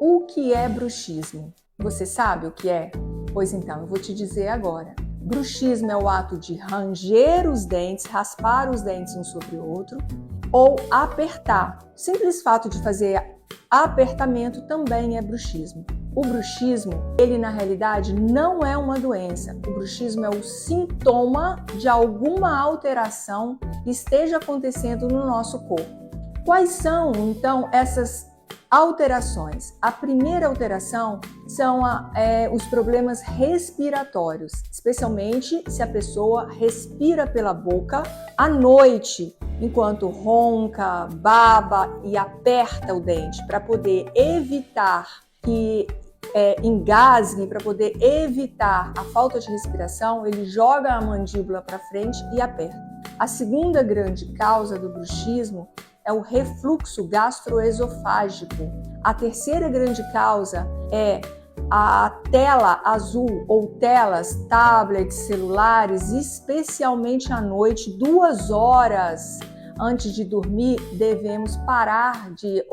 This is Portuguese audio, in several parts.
O que é bruxismo? Você sabe o que é? Pois então, eu vou te dizer agora. Bruxismo é o ato de ranger os dentes, raspar os dentes um sobre o outro ou apertar. O simples fato de fazer apertamento também é bruxismo. O bruxismo, ele na realidade não é uma doença. O bruxismo é o sintoma de alguma alteração que esteja acontecendo no nosso corpo. Quais são, então, essas alterações? A primeira alteração são os problemas respiratórios, especialmente se a pessoa respira pela boca à noite, enquanto ronca, baba e aperta o dente para poder evitar que engasgue, para poder evitar a falta de respiração, ele joga a mandíbula para frente e aperta. A segunda grande causa do bruxismo é o refluxo gastroesofágico. A terceira grande causa é a tela azul ou telas, tablets, celulares, especialmente à noite, 2 horas antes de dormir, devemos parar de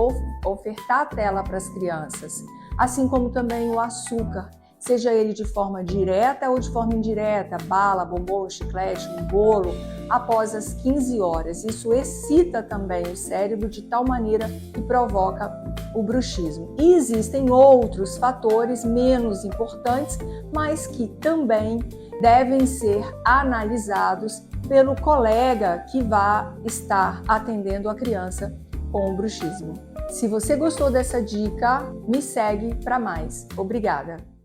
ofertar a tela para as crianças. Assim como também o açúcar, seja ele de forma direta ou de forma indireta, bala, bombom, chiclete, um bolo, após as 15 horas. Isso excita também o cérebro de tal maneira que provoca o bruxismo. E existem outros fatores menos importantes, mas que também devem ser analisados pelo colega que vai estar atendendo a criança com o bruxismo. Se você gostou dessa dica, me segue para mais. Obrigada!